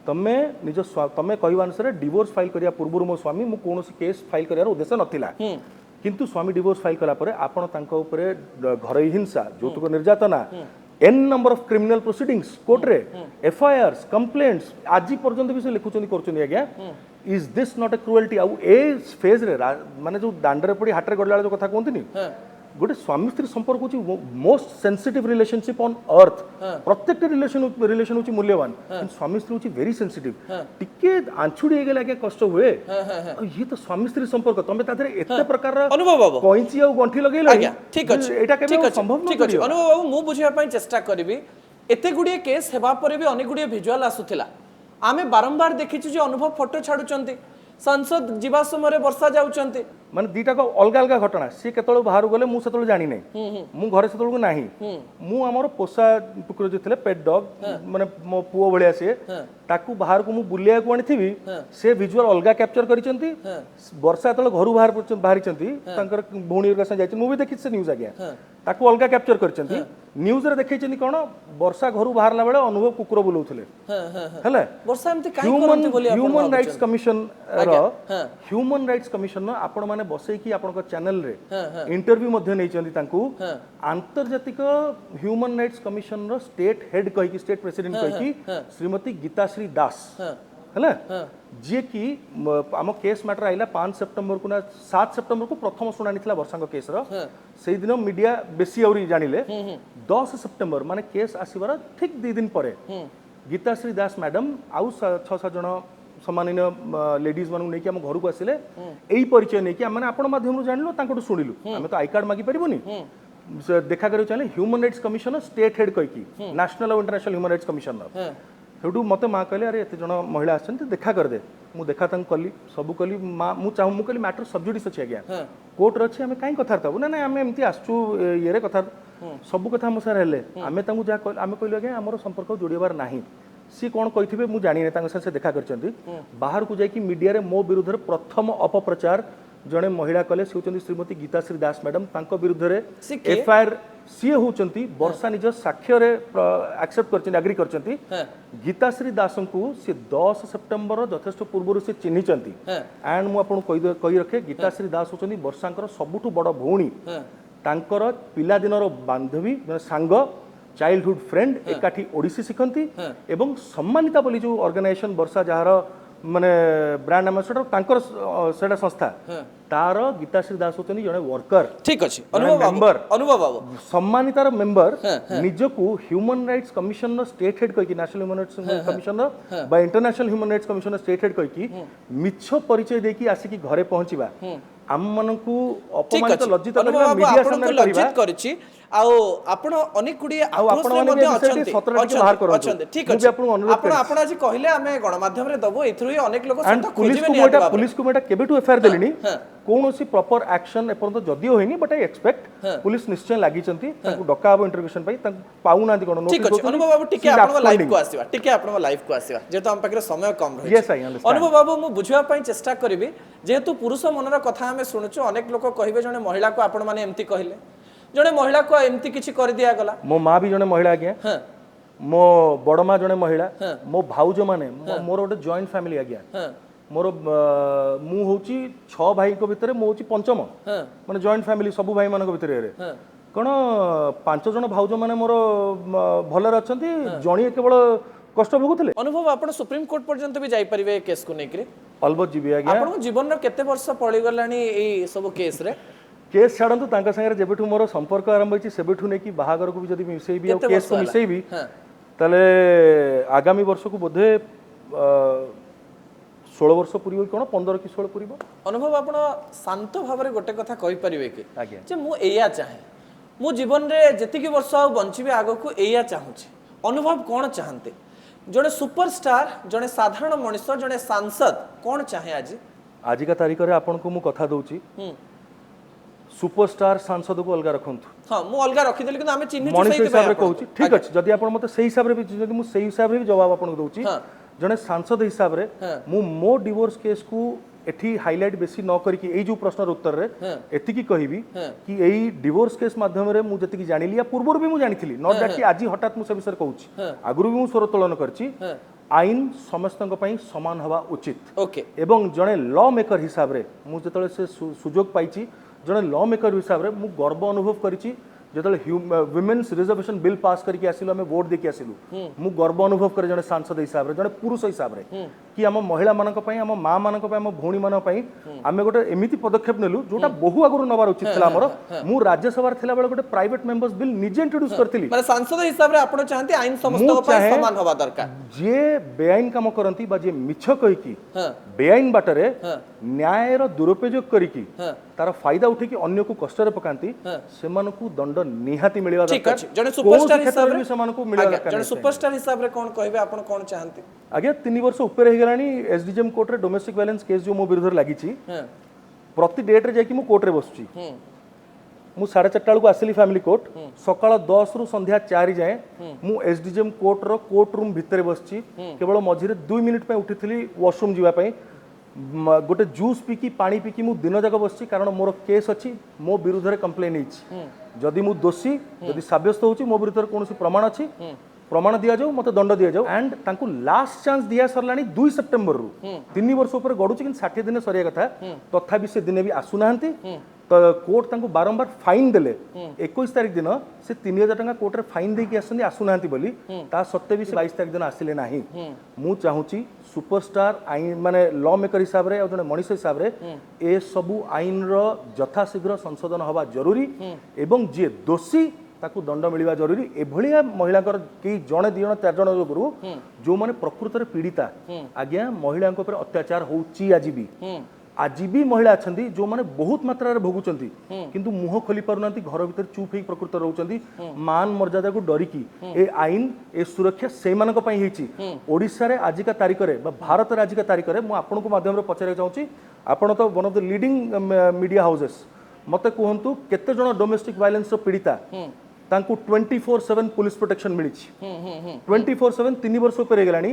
तमे निज तमे कहवा अनुसार डिवोर्स फाइल करिया पूर्व मो स्वामी मु कोनोसी केस फाइल करियार उद्देश्य नथिला किंतु स्वामी डिवोर्स फाइल कला परे आपण तांको ऊपर घरई हिंसा यौतुक निर्यातना an number of criminal proceedings court रे एफआईआरस कंप्लेंट्स आज पर्यंत भी से लिखुचंदी करचंदी आज्ञा is this not a cruelty आ ए फेज रे माने जो दांडरे पड़ी हाटरे गडला जो कथा कोंतनी गोटे स्वामी स्त्री संपर्क होची most sensitive relationship on earth प्रत्येक रिलेशन होची मूल्यवान स्वामी स्त्री होची वेरी सेंसिटिव टिके आंछुडी हे गेला के कष्ट हुए ये तो स्वामी स्त्री संपर्क तमे ताथरे एते प्रकार अनुभव बाबू कोइची आ गंठी लगेला ठीक अछि एटा केबे संभव ठीक अछि अनुभव बाबू मु बुझिया पई चेष्टा करबी एते गुडिए केस हेबा परे भी अनेक गुडिए विजुअल आसुथिला आमे बारंबार देखिछु जे अनुभव फोटो छाडुचंती संसद जीवा समय वर्षा जाउचंती माने दीटा को अलग अलग घटना सी केतळ बाहर गले मु सेतळ जानि नै मु घरे सेतळ को नाही मु हमर पोसा कुकुर जे थिले पेट डॉग माने मो पुओ भलिया से ताकू बाहर को मु बुलिया को आनिथिबी से विजुअल अलगा कैप्चर करिसंती वर्षा तळ घरु बाहरिचंती तांकर भौणी का संग जाइछ मु भी देखि से न्यूज़ आ गया ताकू अलगा कैप्चर करिसंती न्यूज़ रे देखैछनी कोन वर्षा घरु बाहरला बेले अनुभव कुकुर बुलौथिले हला वर्षा एमती काई करंती बोली आपण ह्यूमन राइट्स कमिशन रो ह्यूमन राइट्स कमिशन न आपण माने बसै कि आपण चैनल रे इंटरव्यू मध्ये नै चंदी तांकू आंतर्जातिक ह्यूमन राइट्स कमिशन रो स्टेट हेड कहि कि स्टेट प्रेसिडेंट कहि कि श्रीमती गीताश्री दास हला जे कि आम केस मैटर आइला 5 सेप्टेम्बर को ना 7 सेप्टेम्बर को प्रथम शुणानी थिला वर्षांग केस रो सेहि दिन मीडिया बेसी औरी जानिले 10 सेप्टेम्बर माने केस आसीबार ठीक 2 दिन परे गीताश्री दास मैडम आउ 6-7 जण सम्मानित लेडीज मानु नेकी हम घर को आसिले एई परिचय नेकी माने आपण माध्यम जानिलो तांकोटु सुनिलु हमें तो आई कार्ड मागी परिबोनी देखा करियो चले human rights commission state head कहि कि नेशनल और इंटरनेशनल ह्यूमन राइट्स कमिशन हेडू मते माँ कहले अरे एते जण महिला आछन देखा कर दे मु देखा तंग कली सब कली माँ मु चाहू मु कली मैटर सब्जुडिस अछि आज्ञा कोर्ट रे अछि हमें काई कथा रहबो ना ना हमें एमती आछू ये रे कथा सब कथा हम सर हेले हमें तांगु जा हमें कहले आज्ञा हमर संपर्क जोड़ीबार नाही सी कोन कहिथिबे मु जानि नै तांग से देखा करचंती बाहर को जाय कि मीडिया रे मो विरुद्ध प्रथम अपप्रचार जणे महिला कले से होचंती श्रीमती गीताश्री दास मैडम तांको विरुद्ध रे एफआईआर सी होचंती वर्षा निज साक्ष्य रे एक्सेप्ट करचंती एग्री करचंती गीताश्री दासं को से 10 सेप्टेम्बर यथेष्ट पूर्व से चिन्हिचंती एंड मु आपन कहि रखे गीताश्री दास होचंती वर्षांकर सबुठु बड़ भौणी तांकर पिला दिनर बांधवी सांग चाइल्डहुड फ्रेंड एकाठी ओडिसी शिखंती एवं सम्मानिता बोली जो ऑर्गेनाइजेशन वर्षा जहार माने ब्रांड एम्बेसडर तांकर सेडा संस्था तार गीताश्री दास होचनी जने वर्कर ठीक अछि अनुभव बाबू सम्मानितार मेंबर निजको ह्यूमन राइट्स कमिशन नो स्टेट हेड कहि कि नेशनल ह्यूमन राइट्स कमिशन बा international human rights commission state head कहि कि मिछ परिचय देकी आसी कि घरे पहुंचीबा हम मनकू अपमानित लज्जित करबा मीडिया सामने लज्जित करछि ଆଉ ଆପଣ ଅନେକ ଗୁଡିଏ ଆଉ ଆପଣ ମାନେ ବି ଏମିତି ସତରେ ଟିକେ ବାହାର କରନ୍ତୁ। ଅଛନ୍ତି ଠିକ ମୁଁ ଅଛି ବି ଆପଣଙ୍କୁ ଅନୁରୋଧ ଆପଣ ଆପଣ ଆଜି କହିଲେ ଆମେ ଗଣମାଧ୍ୟମରେ ଦବୁ ଏଥିରୁ ହିଁ ଅନେକ ଲୋକ and ସତ पुलिस ଖୋଜିବେ को ନିହାତି मोटा ଭାବରେ। पुलिस को मोटा केबेटू एफआईआर देलिनी हाँ। कोनोसी प्रॉपर एक्शन एपर्यंत जदियो होइनी बट आई एक्सपेक्ट हाँ। पुलिस निश्चय लागि चंती तांको डका हबो इंटरोगेशन पई तांको पाउनांती कोन ठीक नोटिस अछि अनुभव बाबू टिके आपन लाइव को आसीबा टिके आपन लाइव को आसीबा जेतो हम पाखरे समय कम रही Yes, I understand. अनुभव बाबू मु बुझिबा पई चेष्टा करबी जेहेतु पुरुष मनर कथा हमें सुनुछु अनेक लोक कहिबे जने महिला को आपण माने एम्ति कहले जने महिला को एम्ति किछि कर दिया गला मो मां भी जने महिला आज्ञा हां मो बड़ मां जने महिला हाँ। मो भाउजो माने मोर गोटे जॉइंट फैमिली आज्ञा हां मोर मु होची 6 भाई को भितरे मो होची पंचम हां माने जॉइंट फैमिली सब भाई मानक भितरे रे हां कण 5 जन भाउजो माने मोर भलर अछंती जणी केवल कष्ट भोगुतले अनुभव आपण सुप्रीम कोर्ट पर्यंत भी जाई परिबे केस को नेकरे अलबत जीवी आज्ञा आपण जीवन रो केते वर्ष पळी गलानी ए सब केस रे केस छाड़ू तांका संगे जेबेठू मोर संपर्क आरंभ होइछि सेबेठू नै कि बाहागर को भी जदी मिसेइबी और केते केस वर्ष को होला? मिसेइबी हां ताले आगामी वर्ष को बोधे 16 वर्ष पूरी कोन 15 कि 16 पूरी अनुभव आपण शांत भाव रे गोटे कथा कहि परिबे कि आज्ञा जे मु एया चाहे मु जीवन रे जति की वर्ष आ बंचिबे आगो को एया चाहूछि अनुभव कोन चाहंते जने सुपरस्टार जने साधारण मनुष्य जने सांसद कोन चाहे आज आज का तारीख रे आपन को मु कथा दउछि सुपरस्टार सांसद को अलगा रखंतु हां मु अलगा रखि देली किंतु आमे चिन्हित मनुष्य सहित हिसाब रे कहूछि ठीक अछि जदी आपन मते सेही हिसाब रे भी जदी मु सेही हिसाब रे भी जवाब आपन को दउछि हां जने सांसद हिसाब रे हाँ। मु मो डिवोर्स केस को एठी हाईलाइट बेसी न करी कि एई जो प्रश्न उत्तर रे हाँ। एति की कहिबी हाँ। कि एई डिवोर्स केस माध्यम रे मु जति की जानिली या पूर्वर भी मु जानिथिली नॉट दैट कि आज हठात मु से विषय कहूछि हाँ। आगुरु भी मु स्वर तोलन करछि हां आईन समस्तଙ୍କ ପାଇଁ ସମାନ ହେବା ଉଚିତ ओके ଏବଂ ଜଣେ ଲ ମେକର ହିସାବରେ ମୁଁ ଯେତେବେଳେ ସେ ସୁଯୋଗ ପାଇଛି ଜଣେ ଲ ମେକର ହିସାବରେ ମୁଁ ଗର୍ବ ଅନୁଭବ କରିଛି ଯେତେବେଳେ ୱିମେନ୍ସ ରିଜର୍ଭେସନ ବିଲ୍ ପାସ୍ କରିକି ଆସିଲୁ ଆମେ ଭୋଟ ଦେଇକି ଆସିଲୁ ମୁଁ ଗର୍ବ ଅନୁଭବ କରେ ଜଣେ ସାଂସଦ ହିସାବରେ ଜଣେ ପୁରୁଷ ହିସାବରେ କି ଆମ ମହିଳା ମାନଙ୍କ ପାଇଁ ଆମ ମା ମାନଙ୍କ ପାଇଁ ଆମ ଭଉଣୀ ମାନଙ୍କ ପାଇଁ ଆମେ ଗୋଟେ ଏମିତି ପଦକ୍ଷେପ ନେଲୁ ଯୋଉଟା ବହୁ ଆଗରୁ ନେବାର ଉଚିତ ଥିଲା ଆମର ମୁଁ ରାଜ୍ୟସଭାରେ ଥିଲା ବେଳେ ଗୋଟେ ପ୍ରାଇଭେଟ मेंबर्स बिल ନିଜେ इंट्रोड्यूस करथिली माने सांसद हिसाब रे आपण चाहंती आईन समस्त को पई समान होबा दरकार जे बेआईन काम करंती बा जे मिछ कहि की हां बेआईन बाटरे हां न्यायर दुरुपयोग करिकी हां तार फायदा उठेकी अन्य को कष्ट रे पकांती हाँ। सेमानकु दंड निहाती मिलिवा ठीक दरकार अछि जने सुपरस्टार हिसाब रे सेमानकु मिलिवा आज्ञा, दरकार जने सुपरस्टार हिसाब रे कोन कहबे आपण कोन चाहंती आगे 3 वर्ष ऊपर हे गेलानी एसडीजेएम कोर्ट रे डोमेस्टिक वायलेंस केस जो मो विरुद्ध लागि छी हां प्रति डेट रे जाकी मु कोर्ट रे बसुची मु 4:30 को आसिली फैमिली कोर्ट सकाळ 10 रु संध्या 4 जाए मु एसडीजेएम कोर्ट रो कोर्ट रूम भितरे बसची केवल मझिरे 2 मिनिट पे उठिथिली वॉशरूम जीवा पई गोटे जूस पीकी पानी पीकी मु दिन जाक बसची कारण मोर केस अछि मो विरुद्ध रे कंप्लेन हिची जदि मु दोषी जदि साब्यस्त होची मो विरुद्ध रे कोनोसी प्रमाण अछि प्रमाण दिया जाऊ मते दंड दिया जाऊ एंड तांकु लास्ट चांस दिया सरलानी 2 सेप्टेम्बर रु 3 वर्ष ऊपर गडुची कि 60 दिन सरिया कथा तथापि से दिने भी आसु नाहंती तो कोर्ट तांकु बारंबार फाइन देले 21 तारिख दिन से 3000 टका कोर्ट रे फाइन देकी आसनी आसु नाहंती बोली ता सत्ते भी से 22 तारिख दिन आसिले नाही मु चाहूची सुपरस्टार आईन माने लॉ मेकर हिसाब रे और जने मनुष्य हिसाब रे ए सबु आईन रो यथाशीघ्र संशोधन हवा जरूरी एवं जे दोषी ताकू दंड मिलवा जरूरी एभलिया महिला कई जड़े दी जन 4 जन गुरु जो माने प्रकृत रे पीड़िता आज्ञा महिला ऊपर अत्याचार होउची आज भी महिला अच्छी जो माने बहुत मात्रा रे भोगुचंती किंतु मुह खोली पारुनांती घर भीतर चुप ही प्रकृत रहउचंती मान मर्यादा को डरिकी ए आईन ए सुरक्षा से मानक पई हिची ओडिसा रे आज का तारीख रे बा भारत रे आज का तारीख रे मु आपन को माध्यम रे पचारे चाहूची आपण तो one of the leading media houses मते कहंतु केते जण डोमेस्टिक वायलेंस रो पीड़िता तांकु 24/7 पुलिस प्रोटेक्शन मिली 24/7 3 वर्ष ऊपर हे गेलानी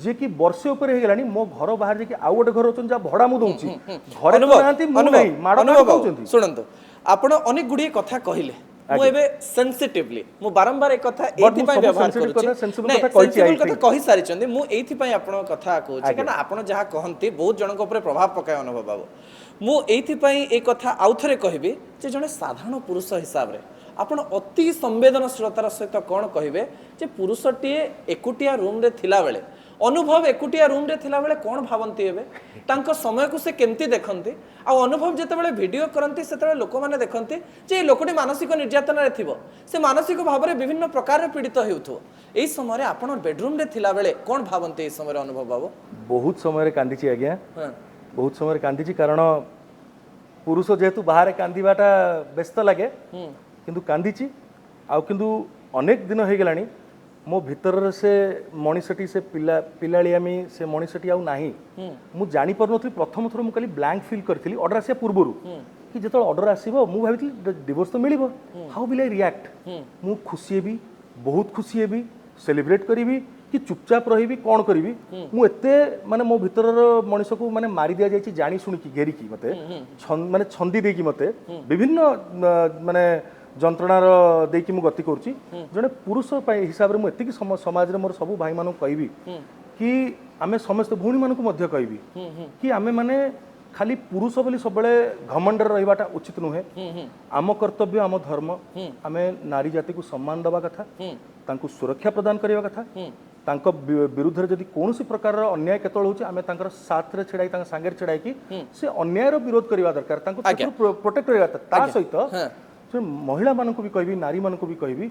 जे कि वर्ष ऊपर हे गेलानी मो घर बाहर जे कि आउ गोटे घर होचन जा भड़ा मु दउची घरे नांती मु नै माडो कहउचंती सुनंतु आपण अनेक गुडी कथा कहिले मु एबे सेंसिटिवली मु बारंबार एक कथा एथि पय व्यवहार करूची सेंसिटिव कथा कहि सारी चंदी मु एथि पय आपण कथा कहूची कारण आपण जहा कहंती बहुत जन को ऊपर प्रभाव पकाय अनुभव बाबू मु एथि पय एक कथा आउथरे कहबी जे जने साधारण पुरुष हिसाब रे आपण अति संवेदनशीलतार सहित कौन कहे जे पुरुषटीए एकुटिया रूम रे थिला बेले अनुभव एकुटिया रूम रे थिला बेले कौन भावंती हेबे तांको समय को से केमती देखंती आ अनुभव जेते बेले वीडियो करंती सेते लोक माने देखंती जे ए लोकटी मानसिक निर्यातना रे थिबो से मानसिक भाव रे विभिन्न प्रकार रे पीड़ित हेउथो एई समय रे आपण बेडरूम रे थिला बेले कौन भावंती एई समय रे अनुभव बाबू बहुत समय रे कांदीची आज्ञा बहुत समय रे कांदीची कारण पुरुष जेहेतु बाहर कांदीबाटा व्यस्त लागे किंतु कांदीची आउ किंतु अनेक दिन हो गलानी मो भीतर से मनीषटी से पिलालियामी से मनीषटी आउ नाही मु जानी पर नथि प्रथम थर मु खाली ब्लैंक फील करथिली ऑर्डर आसिया पूर्वरु कि जत ऑर्डर आसीबो मु भाबितली डिवोर्स तो मिलिबो हाउ विल आई रिएक्ट मु खुशी हेबी बहुत खुशी हेबी सेलिब्रेट करिवि कि चुपचाप रहिबी कोन करिवि मु एते माने मो भीतर मनीष को माने मारी दिया जायछि जानी सुनी की घेरी की मते माने छंदी दे की मते विभिन्न माने जंत्रणार देकी मु गति करछि जने पुरुष हिसाब रे मु एति कि समाज रे मोर सब भाई मानु कहबी कि आमे समस्त भूणी मानु को मध्य कहबी कि आमे माने खाली पुरुष बोली सब बेले घमंड रहिबाटा उचित नुहे आम कर्तव्य आम धर्म आमे नारी जाति को सम्मान दबा कथा तांको सुरक्षा प्रदान करिवा कथा तांको विरुद्ध रे जदि कोनोसी प्रकार अन्याय केतळ होछि आमे तांकर साथ रे छेडाई तांका सांगेर छेडाई कि से अन्याय रो विरोध करिवा दरकार तांको प्रोटेक्ट करिवा ता सहित से महिला मानक भी कहबी नारी मानक भी कहबी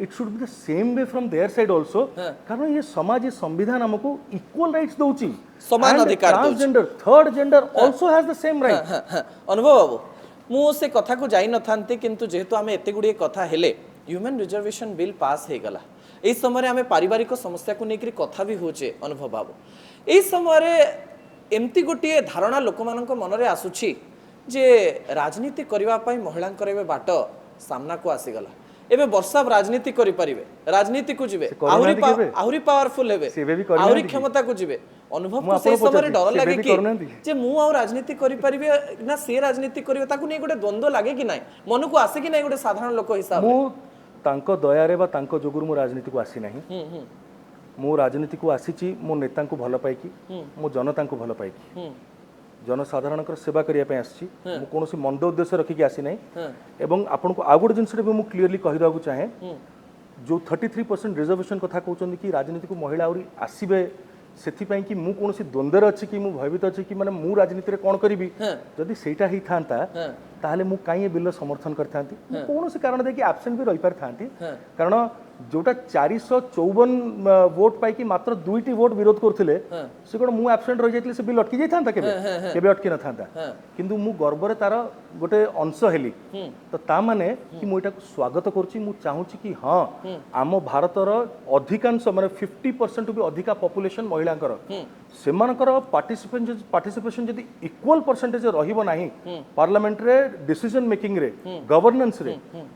it should be the same way from their side also कारण ये समाज ये संविधान हमको इक्वल राइट्स दोची समान अधिकार दोची transgender third gender also has the same right अनुभव बाबू मु से कथा को जाई न थांते किंतु जेहेतु आमे एते गुडी कथा हेले ह्यूमन रिजर्वेशन बिल पास हे गला ए समय आमे पारिवारिक समस्या को नेकरी कथा भी होचे अनुभव बाबू ए समय एमती गोटिए धारणा लोक मानक मन रे आसुची जे राजनीति करबा पई महिला करबे बाट सामना को आसी गला एबे वर्षा राजनीति करि परिबे राजनीति को जिवे आहुरी पावरफुल हेबे आहुरी क्षमता को जिवे अनुभव को से समय डर लागे कि जे मु आ राजनीति करि परिबे ना से राजनीति करिवे ताकू नै गोटे द्वंद्व लागे कि नै मन को आसे कि नै गोटे साधारण लोक हिसाब मु तांको दया रे बा तांको जोगुर मु राजनीति को आसी नाही मु राजनीति को आसीची मो नेता को भलो पाई कि मो जनता को भलो पाई कि जनसाधारण सेवा करने कौन मंद उद्देश्य रखिक आसी ना एवं आपन को आउ गोटे जिनस मु क्लीयरली कहीदा चाहे जो 33% रिजर्वेशन कथा कहते कि राजनीति को महिला आउरी आसबे से कि मु कौन द्वंद्वर अच्छी कि भयभीत अच्छी कि माने मु राजनीति रे कौन करी जदि सेटा ही था ताहले मु काई बिल समर्थन करता कौन से कारण देखिए एब्सेंट भी रही पार था कारण जोटा 454 वोट पाई मात्र 2टी वोट विरोध करथिले से कोन मु एब्सेंट रही जाइतले से बिल अटकी जाई थांता केबे अटकी न थांता किंतु मु गर्व रे तार गोटे अंश हेली तो ता माने कि मु एटा को स्वागत करछि मु चाहूछि कि हां आम भारतर अधिकांश माने 50% भी अधिका पॉपुलेशन महिलांकर सेमानकर पार्टिसिपेशन जदि इक्वल परसेंटेज रहिबो नाही पार्लियामेंट रे डिसीजन मेकिंग रे गवर्नेंस रे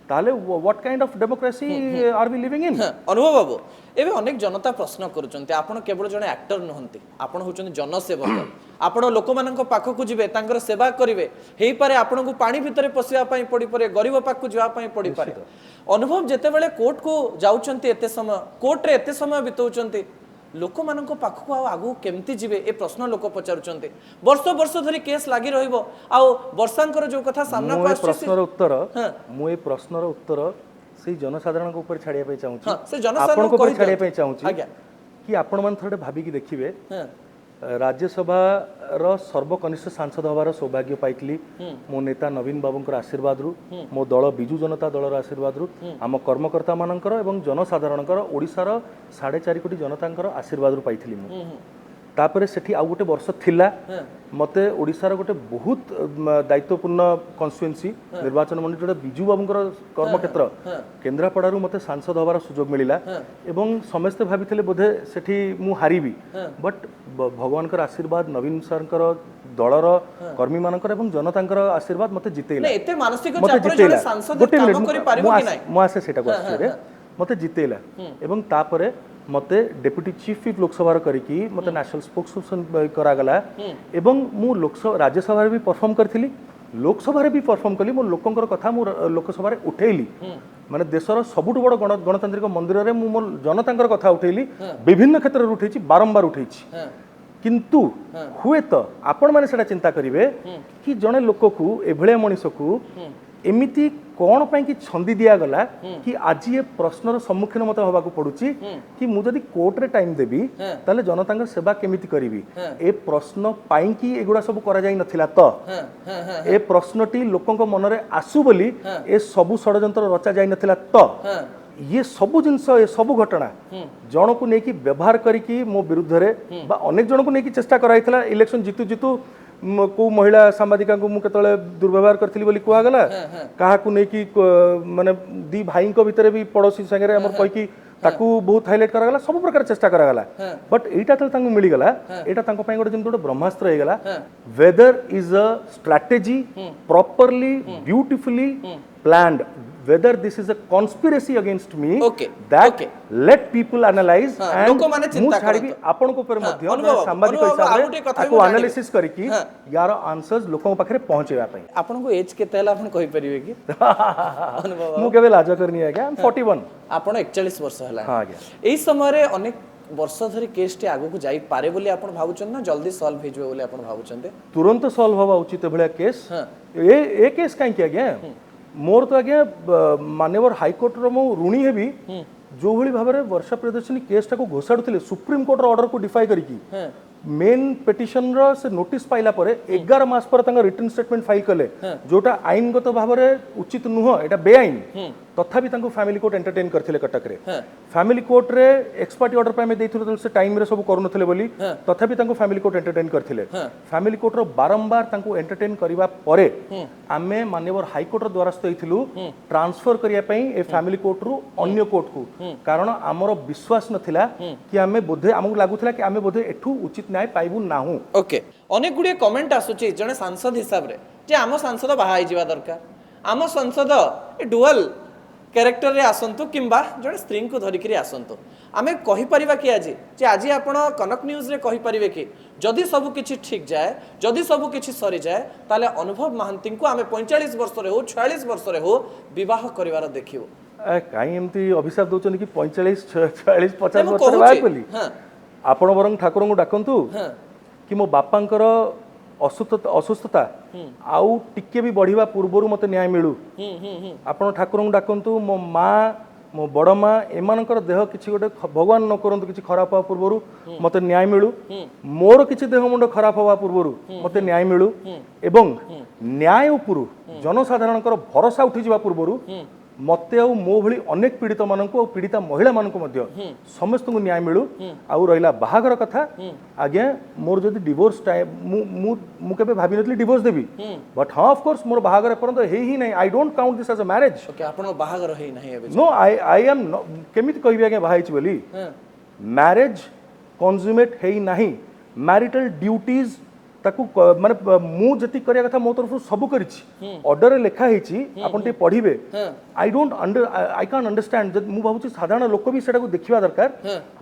ताले what kind of democracy are we living in अनुभव बाबू एबे अनेक जनता प्रश्न करूचंती आपण केवल जने एक्टर नहंती आपण होचंती जनसेवक आपण लोक मानक पाखो को जिवे तांकर सेवा करिवे हेई पारे आपण को पानी भितरे पसिया पई पड़ी परे गरीब पाखो जिवा पई पड़ी पारे अनुभव जेते बेले कोर्ट को जाउचंती एते समय कोर्ट रे एते समय बितौचंती लोक मानक पाखको आगु केमती जिवे ए प्रश्न लोक पचारुचंती वर्ष वर्ष धरी केस लागि रहिबो आ वर्षांकर जो कथा सामना को प्रश्नर उत्तर मु ए प्रश्नर उत्तर से जनसाधारण ऊपर छाड़िया पे चाहूची से जनसाधारण को ऊपर छाड़िया पे चाहूची कि आपण मन थोड़े भाबी कि देखिबे राज्यसभा रो सर्वकनिष्ठ सांसद हबार सौभाग्य पाइतली मो नेता नवीन बाबूंकर आशीर्वाद रु मो दल बिजु जनता दलर आशीर्वाद रु आम कर्मकर्ता मानकर एवं जनसाधारणकर ओडिसार 4.5 कोटी जनतांकर आशीर्वाद रु पाइतली मु तापरे सेठी आ गोटे वर्ष थिला मते ओडिसार गोटे बहुत दायित्वपूर्ण कन्स्टिट्युएंसी निर्वाचन मंडली जोटा बिजु बाबूंकर कर्मक्षेत्र केन्द्रापड़ारू मते सांसद हबार सुजोग मिलिला एवं समस्त भाबिथिले बोधे सेठी मु हारिबी बट भगवानकर आशीर्वाद नवीन सरकर दलर कर्मी मानकर एवं जनतांकर आशीर्वाद मते जितेइला नै एते मानसिक चाप रे जोले सांसद काम करि पारिबो कि नै मु आसे सेटा को आसे मते जितेइला एवं तापरे मते डेप्यूटी चीफ व्हिप लोकसभा करिकी मते नेशनल स्पोक्सपर्सन करागला एवं मु लोकसभा राज्यसभा भी परफॉर्म करथिली लोकसभा भी परफॉर्म कली मो लोकंकर कथा मु लोकसभा उठेली माने देशर सबुठ बड़ गणतांत्रिक मंदिर रे मु मो जनतांकर कथा उठेली विभिन्न क्षेत्र रे उठेची बारंबार उठेची किंतु हुए तो आपण माने सेटा चिंता करिवे कि जने लोक को एभळे मनिष को एमिति कौन पाई कि छंदी दिया गला कि आज ये प्रश्नर सम्मुखीन मत होबा को पडुची कि मु जदी कोर्ट रे टाइम देबी ताले जनतांगर सेवा केमिति करिवि ए प्रश्न पाई कि एगुडा सब करा जाई नथिला तो ए प्रश्नटी लोकंक मनरे आसु बोली ए सबु षडयंत्र रचा जाई नथिला तो ये सबु जिनस ए सबु घटना जन को नेकी व्यवहार करिकी मो विरुद्ध रे बा अनेक जन को नेकी चेष्टा कराइतला इलेक्शन जितु जितु को महिला सांबादिका को मु केतले दुर्व्यवहार करथिली बोली कुआ गला काहा को नै कि माने दी भाई को भीतर भी पड़ोसी संगे हमर कहि कि ताकू बहुत हाईलाइट करा गला सब प्रकार चेष्टा करा गला बट एटा तले तांको मिली गला एटा तांको पई गोटे जेमतो ब्रह्मास्त्र हे गला whether is a strategy properly beautifully planned whether this is a conspiracy against me that let people analyze and मु छाड़ी भी आपन को पर मध्य सामाजिक हिसाब रे को एनालिसिस करी कि यार आंसर्स लोकन पाखरे पहुंचेबा पई आपन को एज केते हला आपन कहि परिबे कि मु केबे लाज करनी है क्या आई एम 41 आपन 41 वर्ष हला हां गया एई समय रे अनेक वर्ष धरी केस टे आगु को जाई पारे बोली आपन भाबुचन ना जल्दी सॉल्व हे जवे बोली आपन भाबुचन तुरंत सॉल्व होबा उचित भलिया केस ए केस काई किया गया मोर तो आज्ञा मान्यवर हाईकोर्ट रो मो ऋणी हेबी जो भली भाबरे वर्षा प्रियदर्शनी केस टा को घोषाडुथिले सुप्रीम कोर्ट रो ऑर्डर को डिफाई करिकी मेन पिटिशन रो से नोटिस पाइला परे 11 मास पर तांगा रिटन स्टेटमेंट फाइल कले जोटा आईनगत भाबरे उचित नुह एटा बेआईन तथापि तांको फैमिली कोर्ट एंटरटेन करथिले कटक रे फैमिली कोर्ट रे एक्सपर्ट ऑर्डर पे में देथिलो से टाइम रे सब करू नथिले बोली तथापि तांको फैमिली कोर्ट एंटरटेन करथिले फैमिली कोर्ट रो बारंबार तांको एंटरटेन करिवा परे आमे माननीय हाई कोर्ट रो द्वारस्थ हेथिलु ट्रांसफर करिया पई ए फैमिली कोर्ट रो अन्य कोर्ट को कारण हमरो विश्वास नथिला कि आमे बोधे हमकु लागुथिला कि आमे बोधे एठू उचित न्याय पाइबु नाहु ओके अनेक गुडी कमेंट आसुची जने सांसद हिसाब रे जे आम सांसद बाहा आइ जिवा दरकार आम सांसद ए डुअल कैरेक्टर रे आसंतु किंबा जने स्त्री को धरिक आसंतु आमे कहि परिबा कि आज आपण कनक न्यूज रे कहि परिबे कि जदि सब किछि ठीक जाए जदि सब किछि सरी जाए ताले अनुभव महांती को आमे 45 वर्ष रे हो 46 वर्ष रे हो विवाह करिवार देखियो काई एमती अभिशाप दोचन कि 45 46 50 वर्ष रे बाय बोली आपण बरंग ठाकुर को डाकंतु कि मो बापांकर असुस्थता आउ टिके भी बढ़िवा पूर्वरु मते न्याय मिलू आपण ठाकुर को डाकंतु मो माँ मो बड़ माँ एमानकर देह किछि गोटे भगवान न करंतु किछि खराब हवा पूर्वरु मते न्याय मिलू मोर किछि देह मुंड खराब हवा पूर्वरु मते न्याय मिलू एवं न्याय उपरु जनसाधारणकर भरोसा उठी जिवा पूर्वरु मते आउ मो भली अनेक पीड़ित माननको पीड़िता महिला माननको मध्य समस्त को न्याय मिलू आउ रहिला बाहागर कथा आज्ञा मोर जदि डिवोर्स टाइम मु केबे भाबी नथली डिवोर्स देबी बट हां ऑफ कोर्स मोर बाहागर परंत हे ही नहीं I don't count this as a marriage okay आपण बाहागर हे नहीं एबे नो आई एम केमिति कहबी आज्ञा बाहाइछ बोली मैरिज कंज्यूमेट हे नहीं मैरिटल ड्यूटीज ताकू माने मु जति करिया कथा मो तरफ सब करिछि ऑर्डर लेखा हेछि आपण ते पढिबे आई कांट अंडरस्टैंड जद मु भाबुछि साधारण लोक भी सेटा को देखिबा दरकार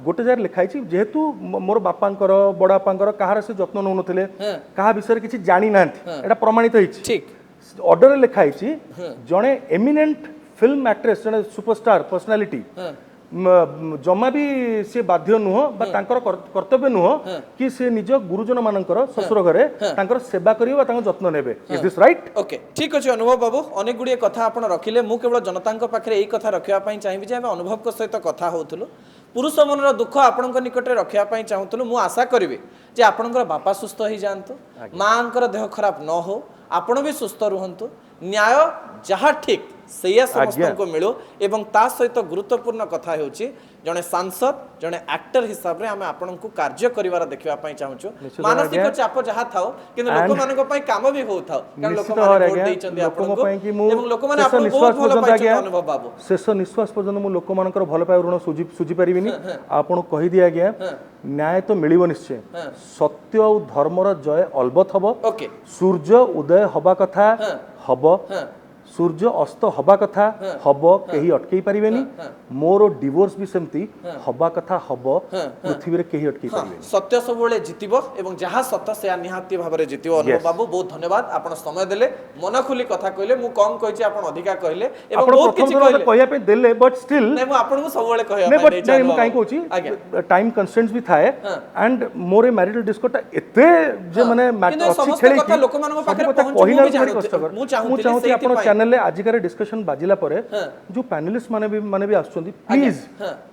गोटे जार लेखा हेछि जेहेतु मोर बापांकर बड़ बापांकर कहार से जत्न न नथिले कहा विषय किछि जानि नांति एटा प्रमाणित हेछि ठीक ऑर्डर लेखा हेछि जणे एमिनेंट फिल्म एक्ट्रेस जणे सुपरस्टार पर्सनालिटी जमा भी से बाध्य नुह बा तांकर कर्तव्य नुह कि से निज गुरुजन मानकर ससुर घरे तांकर सेवा करियो बा तांकर जत्न नेबे इज दिस राइट ओके ठीक अछि अनुभव बाबू अनेक गुडी कथा आपण रखिले मु केवल जनतांक पाखरे एई कथा रखिया पई चाहिबि जे हम अनुभव को सहित कथा होतुलो पुरुष मनर दुख आपणक निकट रखिया पई चाहूतुलो मु आशा करिवे जे आपणकर बापा सुस्थ होई जानतो मांकर देह खराब न हो आपण भी सुस्थ रहंतु न्याय जहाँ ठीक से समस्त को मिलो एवं ता सहित गुरुत्वपूर्ण कथा होची जने सांसद जने एक्टर हिसाब रे हमें आपन को कार्य करिवार देखिबा पई चाहूछु मानसिक चाप जहा थाओ किंतु लोक मानको पई काम भी होथाओ कारण लोक माने वोट दैचंदी आपन को एवं लोक माने आपन बहुत भलो पाइछ अनुभव बाबू शेष निश्वास पर्यंत मु लोक मानकर भलो पाय ऋण सुजी परिबिनी आपन कहि दिया गया न्याय तो मिलिबो निश्चय सत्य और धर्मर जय अलबत हबो सूर्य उदय हबा कथा हबो सूर्य अस्त हबा कथा हब कहीं अटकई पारिबेनी मोर डिवोर्स भी सेमती हबा कथा हब पृथ्वी रे कहीं अटकई पारिबेनी सत्य सब बेले जितिबो एवं जहां सत्य से निहाती भाबरे जितिबो अनुभव बाबू बहुत धन्यवाद आपण समय देले मन खुली कथा कहले मु कम कहिछि आपण अधिका कहले एवं बहुत किछि कहले कहया पे देले बट स्टिल नै मु आपण को सब बेले कहया नै बट नै मु काई कहछि टाइम कंस्ट्रेंट्स भी थाए एंड मोर मैरिटल डिस्कोटा एते जे माने अछि छेले लोक मानको पाखरे पहुंचबो भी जानो मु चाहूती आपण चैनल रे आजिकार डिस्कशन बाजिला परे जो पैनलिस्ट माने भी आछुंदी प्लीज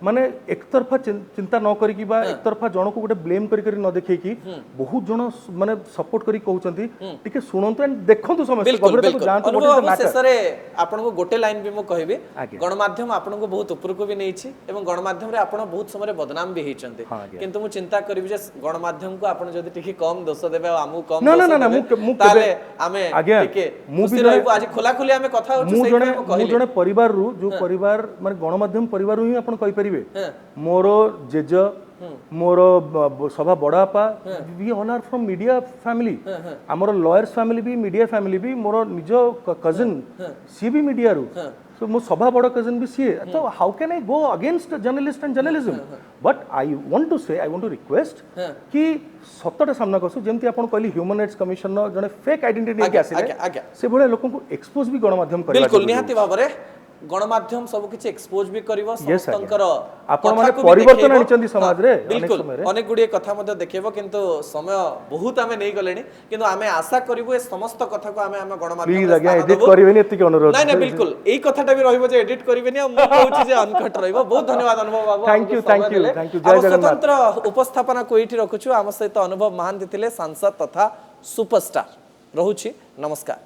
माने एक तरफा चिंता न करी की बा एक तरफा जण को गोटे ब्लेम करी न देखै की बहुत जण माने सपोर्ट करी कहउचंती टिके सुनंतु एंड देखंतु समस्या बिल्कुल गभीरता को बिल्कुल जानतु अनुभव what is the शेष matter। रे आपन को गोटे लाइन भी मो कहबे आज्ञा। गणमाध्यम आपन को बहुत ऊपर को भी नहीं छी एवं गणमाध्यम रे आपन बहुत समय बदनाम भी हेचंते हाँ, आज्ञा। किंतु मु चिंता करबी जे गणमाध्यम को आपन जदी टिके कम दोष देबे आ हमु कम ना, दोष ना, ना, देबे मु ताले आमे आज्ञा, टिके मु भी खुशी रहबो आज खोला खोली आमे कथा होछु मु सेहि मु कहली जने परिवार रु जो परिवार माने गणमाध्यम परिवार रु ही आपण कहि परिबे मोरो जेज मोर सभा बड़ापा we all are from media family हमर लॉयर्स फैमिली भी मीडिया फैमिली भी मोर निज कजिन सी भी मीडिया रु सो मो सभा बड़ कजिन भी सी तो how can I go against journalist and journalism but I want to say I want to request कि सतटा सामना कसु जेमति आपण कहली ह्यूमन राइट्स कमिशन न जने फेक आइडेंटिटी के आसिले से भले लोकन को एक्सपोज भी गणमाध्यम करबा बिल्कुल निहाती भाबरे गणमाध्यम सब किछि एक्सपोज भी करिवो समस्तंकर आपण माने परिवर्तन आनिचंदी समाज रे बिल्कुल अनेक गुडी कथा मध्ये देखेबो किंतु समय बहुत आमे नै गलेनी किंतु आमे आशा करिवो ए समस्त कथा को आमे गणमाध्यम प्लीज आगे एडिट करिवेनी एति के अनुरोध नै नै बिल्कुल एई कथाटा भी रहइबो जे एडिट करिवेनी आ मु कहूची जे अनकट रहइबो बहुत धन्यवाद अनुभव बाबू थैंक यू जय जगन्नाथ स्वतंत्र उपस्थापना कोइठी रखुछु आम सहित अनुभव महांती थिले सांसद तथा सुपरस्टार रहुछि नमस्कार।